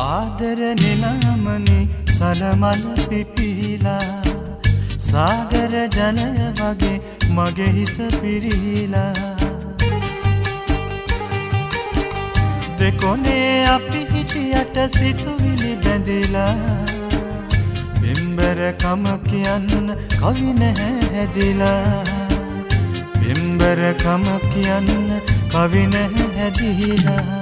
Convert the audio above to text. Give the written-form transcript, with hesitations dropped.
ආදර නිලාමනි සලමල පිපිලා සාගර ජලය වගේ මගේ හිත පිරීලා දෙකොනේ අපි හිටියට සිතුවිලි බැඳිලා පිම්බර කම කියන්න කවි නැහැ හැදිලා පිම්බර කම කියන්න කවි නැහැ හැදිලා